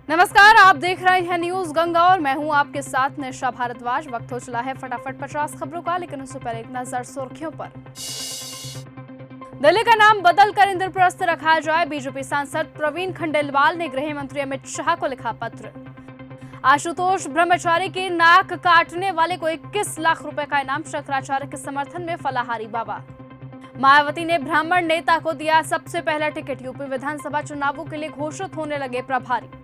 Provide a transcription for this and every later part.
नमस्कार, आप देख रहे हैं न्यूज गंगा और मैं हूं आपके साथ निशा भारद्वाज। वक्त हो चला है फटाफट 50 खबरों का, लेकिन उससे पहले एक नजर सुर्खियों पर। दिल्ली का नाम बदलकर इंद्रप्रस्थ रखा जाए। बीजेपी सांसद प्रवीण खंडेलवाल ने गृह मंत्री अमित शाह को लिखा पत्र। आशुतोष ब्रह्मचारी की नाक काटने वाले को 21 लाख रुपए का इनाम। शंकराचार्य के समर्थन में फलाहारी बाबा। मायावती ने ब्राह्मण नेता को दिया सबसे पहला टिकट। यूपी विधानसभा चुनावों के लिए घोषित होने लगे प्रभारी।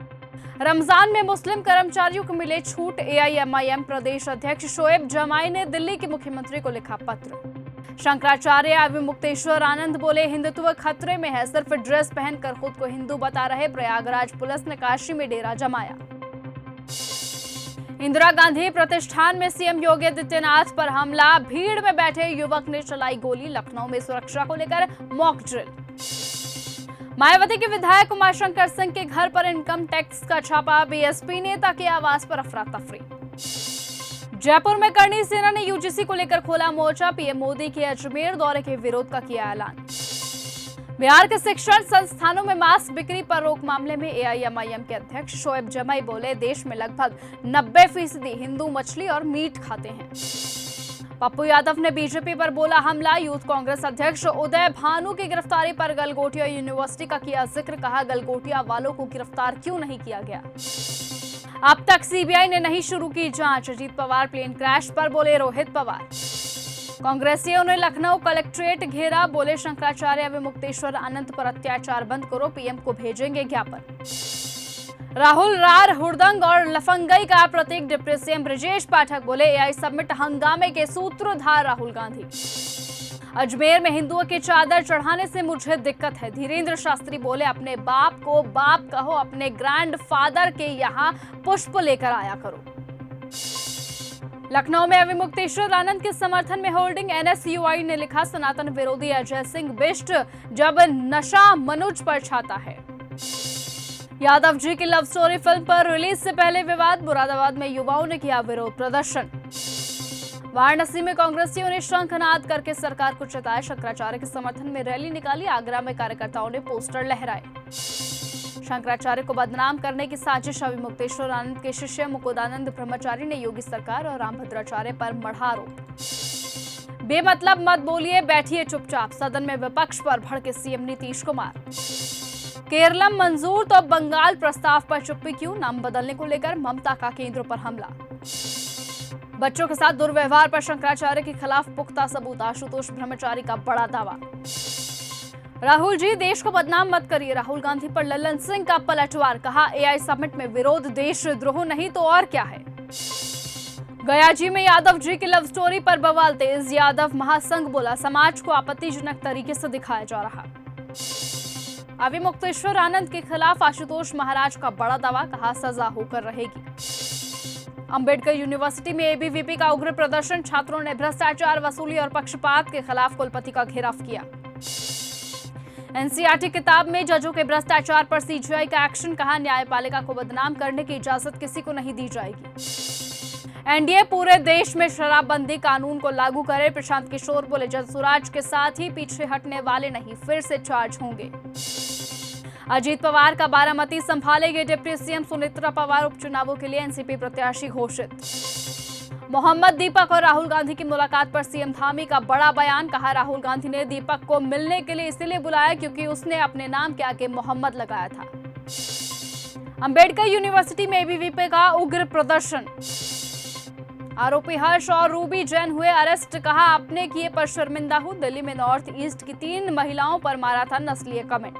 रमजान में मुस्लिम कर्मचारियों को मिले छूट। एआईएमआईएम प्रदेश अध्यक्ष शोएब जमाई ने दिल्ली के मुख्यमंत्री को लिखा पत्र। शंकराचार्य अविमुक्तेश्वर आनंद बोले, हिंदुत्व खतरे में है। सिर्फ ड्रेस पहनकर खुद को हिंदू बता रहे प्रयागराज पुलिस ने काशी में डेरा जमाया। इंदिरा गांधी प्रतिष्ठान में सीएम योगी आदित्यनाथ पर हमला। भीड़ में बैठे युवक ने चलाई गोली। लखनऊ में सुरक्षा को लेकर मॉक ड्रिल। मायावती के विधायक उमाशंकर सिंह के घर पर इनकम टैक्स का छापा। बीएसपी नेता के आवास पर अफरा तफरी। जयपुर में करणी सेना ने यूजीसी को लेकर खोला मोर्चा। पीएम मोदी के अजमेर दौरे के विरोध का किया ऐलान। बिहार के शिक्षण संस्थानों में मास्क बिक्री पर रोक मामले में एआईएमआईएम के अध्यक्ष शोएब जमाई बोले, देश में लगभग 90% हिंदू मछली और मीट खाते हैं। पप्पू यादव ने बीजेपी पर बोला हमला। यूथ कांग्रेस अध्यक्ष उदय भानु की गिरफ्तारी पर गलगोटिया यूनिवर्सिटी का किया जिक्र। कहा, गलगोटिया वालों को गिरफ्तार क्यों नहीं किया गया। अब तक सीबीआई ने नहीं शुरू की जांच। अजीत पवार प्लेन क्रैश पर बोले रोहित पवार। कांग्रेसियों ने लखनऊ कलेक्ट्रेट घेरा। बोले, शंकराचार्य अविमुक्तेश्वर आनंद पर अत्याचार बंद करो, पीएम को भेजेंगे ज्ञापन। राहुल रार हुड़दंग और लफंगई का प्रतीक। डिप्टी सीएम ब्रजेश पाठक बोले, एआई समिट हंगामे के सूत्रधार राहुल गांधी। अजमेर में हिंदुओं की चादर चढ़ाने से मुझे दिक्कत है। धीरेन्द्र शास्त्री बोले, अपने बाप को बाप कहो, अपने ग्रैंडफादर के यहाँ पुष्प लेकर आया करो। लखनऊ में अविमुक्तेश्वर आनंद के समर्थन में होल्डिंग। एनएसयूआई ने लिखा, सनातन विरोधी अजय सिंह बिष्ट जब नशा मनुज पर छाता है। यादव जी की लव स्टोरी फिल्म पर रिलीज से पहले विवाद। मुरादाबाद में युवाओं ने किया विरोध प्रदर्शन। वाराणसी में कांग्रेसियों ने शंखनाद करके सरकार को चिताया। शंकराचार्य के समर्थन में रैली निकाली। आगरा में कार्यकर्ताओं ने पोस्टर लहराए। शंकराचार्य को बदनाम करने की साजिश। अविमुक्तेश्वर आनंद के शिष्य मुकुंदानंद ब्रह्मचारी ने योगी सरकार और रामभद्राचार्य पर मढ़ा आरोप। बेमतलब मत बोलिए, बैठिए चुपचाप। सदन में विपक्ष पर भड़के सीएम नीतीश कुमार। केरलम मंजूर तो बंगाल प्रस्ताव पर चुप्पी क्यों। नाम बदलने को लेकर ममता का केंद्र पर हमला। बच्चों के साथ दुर्व्यवहार पर शंकराचार्य के खिलाफ पुख्ता सबूत। आशुतोष ब्रह्मचारी का बड़ा दावा। राहुल जी, देश को बदनाम मत करिए। राहुल गांधी पर लल्लन सिंह का पलटवार। कहा, एआई समिट में विरोध देशद्रोह नहीं तो और क्या है। गया जी में यादव जी की लव स्टोरी पर बवाल तेज। यादव महासंघ बोला, समाज को आपत्तिजनक तरीके से दिखाया जा रहा। अविमुक्तेश्वर आनंद के खिलाफ आशुतोष महाराज का बड़ा दावा। कहा, सजा होकर रहेगी। अंबेडकर यूनिवर्सिटी में एबीवीपी का उग्र प्रदर्शन। छात्रों ने भ्रष्टाचार, वसूली और पक्षपात के खिलाफ कुलपति का घेराव किया। एनसीईआरटी किताब में जजों के भ्रष्टाचार पर सीजीआई का एक्शन। कहा, न्यायपालिका को बदनाम करने की इजाजत किसी को नहीं दी जाएगी। एनडीए पूरे देश में शराबबंदी कानून को लागू करे। प्रशांत किशोर बोले, जनसुराज के साथ ही पीछे हटने वाले नहीं, फिर से चार्ज होंगे। अजीत पवार का बारामती संभालेंगे डिप्टी सीएम। सुनेत्रा पवार उपचुनावों के लिए एनसीपी प्रत्याशी घोषित। मोहम्मद दीपक और राहुल गांधी की मुलाकात पर सीएम धामी का बड़ा बयान। कहा, राहुल गांधी ने दीपक को मिलने के लिए इसलिए बुलाया क्योंकि उसने अपने नाम के आगे मोहम्मद लगाया था। अंबेडकर यूनिवर्सिटी में एबीवीपी का उग्र प्रदर्शन। आरोपी हर्ष और रूबी जैन हुए अरेस्ट। कहा, अपने किए पर शर्मिंदा हूं। दिल्ली में नॉर्थ ईस्ट की 3 महिलाओं पर मारा था नस्लीय कमेंट।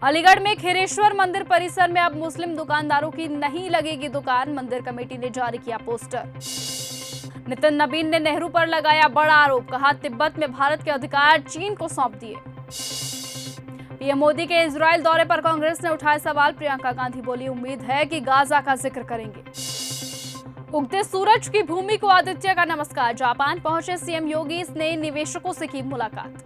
अलीगढ़ में खैरेश्वर मंदिर परिसर में अब मुस्लिम दुकानदारों की नहीं लगेगी दुकान। मंदिर कमेटी ने जारी किया पोस्टर। नितिन नबीन ने नेहरू पर लगाया बड़ा आरोप। कहा, तिब्बत में भारत के अधिकार चीन को सौंप दिए। पीएम मोदी के इजरायल दौरे पर कांग्रेस ने उठाए सवाल। प्रियंका गांधी बोली, उम्मीद है कि गाजा का जिक्र करेंगे। उगते सूरज की भूमि को आदित्य का नमस्कार। जापान पहुंचे सीएम योगी ने निवेशकों से की मुलाकात।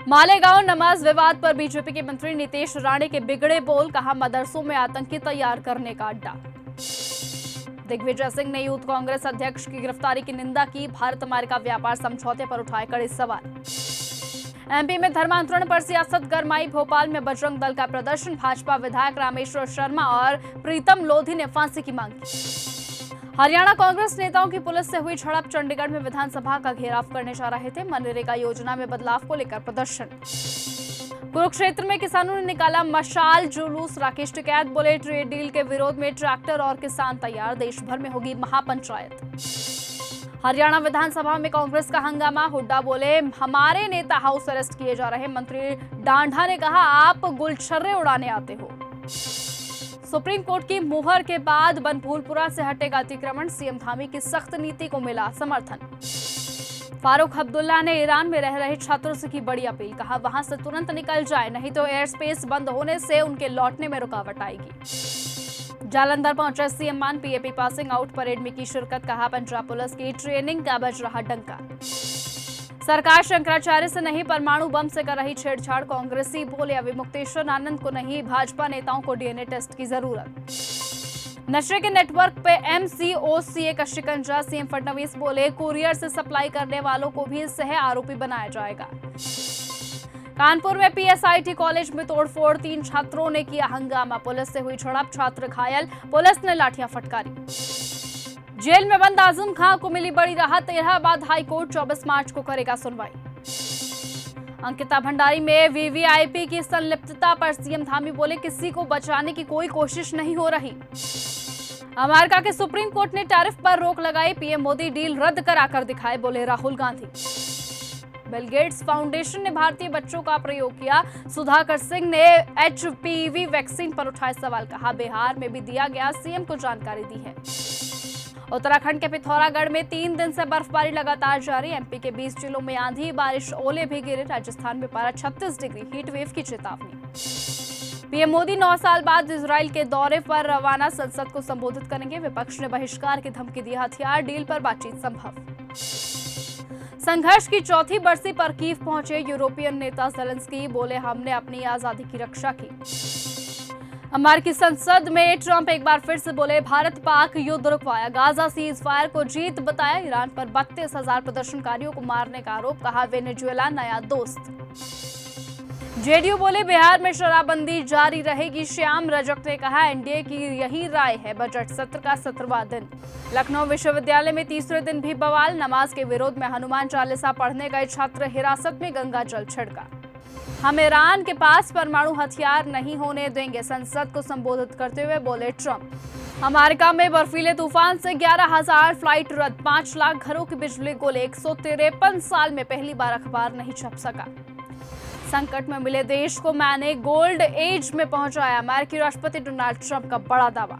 मालेगांव नमाज विवाद पर बीजेपी के मंत्री नीतीश राणे के बिगड़े बोल। कहा, मदरसों में आतंकी तैयार करने का अड्डा। दिग्विजय सिंह ने यूथ कांग्रेस अध्यक्ष की गिरफ्तारी की निंदा की। भारत अमेरिका व्यापार समझौते पर उठाए कड़े सवाल। एमपी में धर्मांतरण पर सियासत गरमाई, भोपाल में बजरंग दल का प्रदर्शन, भाजपा विधायक रामेश्वर शर्मा और प्रीतम लोधी ने फांसी की मांग की। हरियाणा कांग्रेस नेताओं की पुलिस से हुई झड़प, चंडीगढ़ में विधानसभा का घेराव करने जा रहे थे, मनरेगा योजना में बदलाव को लेकर प्रदर्शन। कुरुक्षेत्र में किसानों ने निकाला मशाल जुलूस, राकेश टिकैत बोले ट्रेड डील के विरोध में ट्रैक्टर और किसान तैयार, देश भर में होगी महापंचायत। हरियाणा विधानसभा में कांग्रेस का हंगामा, हुड्डा बोले हमारे नेता हाउस अरेस्ट किए जा रहे, मंत्री डांढा ने कहा आप गुलछर्रे उड़ाने आते हो। सुप्रीम कोर्ट की मुहर के बाद बनभूलपुरा से हटेगा अतिक्रमण, सीएम धामी की सख्त नीति को मिला समर्थन। फारूक अब्दुल्ला ने ईरान में रह रहे छात्रों से की बड़ी अपील, कहा वहां से तुरंत निकल जाए, नहीं तो एयर स्पेस बंद होने से उनके लौटने में रुकावट आएगी। जालंधर पहुंचे सीएम मान, पीएपी पासिंग आउट परेड में की शिरकत, कहा पंजाब पुलिस की ट्रेनिंग का बज रहा डंका। सरकार शंकराचार्य से नहीं परमाणु बम से कर रही छेड़छाड़, कांग्रेसी बोले अभी मुक्तेश्वर आनंद को नहीं, भाजपा नेताओं को डीएनए टेस्ट की जरूरत। नशे के नेटवर्क पे एमसीओसीए का शिकंजा, सीएम फडणवीस बोले कुरियर से सप्लाई करने वालों को भी सह आरोपी बनाया जाएगा। कानपुर में पीएसआईटी कॉलेज में तोड़फोड़, 3 छात्रों ने किया हंगामा, पुलिस से हुई झड़प, छात्र घायल, पुलिस ने लाठियां फटकारी। जेल में बंद आजम खां को मिली बड़ी राहत, इलाहाबाद हाईकोर्ट 24 मार्च को करेगा सुनवाई। अंकिता भंडारी में वीवीआईपी की संलिप्तता पर सीएम धामी बोले किसी को बचाने की कोई कोशिश नहीं हो रही। अमेरिका के सुप्रीम कोर्ट ने टैरिफ पर रोक लगाई, पीएम मोदी डील रद्द कराकर दिखाए, बोले Rahul Gandhi. Bill Gates foundation ने भारतीय बच्चों का प्रयोग किया, सुधाकर सिंह ने एचपीवी वैक्सीन पर उठाए सवाल, कहा बिहार में भी दिया गया, सीएम को जानकारी दी है। उत्तराखंड के पिथौरागढ़ में 3 दिन से बर्फबारी लगातार जारी, एमपी के 20 जिलों में आंधी बारिश, ओले भी गिरे, राजस्थान में पारा 36 डिग्री, हीट वेव की चेतावनी। पीएम मोदी 9 साल बाद इजराइल के दौरे पर रवाना, संसद को संबोधित करेंगे, विपक्ष ने बहिष्कार की धमकी दी, हथियार डील पर बातचीत संभव। संघर्ष की चौथी बरसी पर कीव पहुंचे यूरोपियन नेता ज़ेलेंस्की, बोले हमने अपनी आजादी की रक्षा की। अमेरिकी संसद में ट्रंप एक बार फिर से बोले भारत पाक युद्ध रुकवाया, गाजा सीज फायर को जीत बताया, ईरान पर 32,000 प्रदर्शनकारियों को मारने का आरोप, कहा वेनेजुएला नया दोस्त। जेडीयू बोले बिहार में शराबबंदी जारी रहेगी, श्याम रजक ने कहा एनडीए की यही राय है, बजट सत्र का 17वां दिन। लखनऊ विश्वविद्यालय में तीसरे दिन भी बवाल, नमाज के विरोध में हनुमान चालीसा पढ़ने गए छात्र हिरासत में, गंगा जल छिड़का। हम ईरान के पास परमाणु हथियार नहीं होने देंगे, संसद को संबोधित करते हुए बोले ट्रंप। अमेरिका में बर्फीले तूफान से 11,000 फ्लाइट रद्द, 5 लाख घरों की बिजली गुल, 153 साल में पहली बार अखबार नहीं छप सका। संकट में मिले देश को मैंने गोल्ड एज में पहुंचाया, अमेरिकी राष्ट्रपति डोनाल्ड ट्रंप का बड़ा दावा।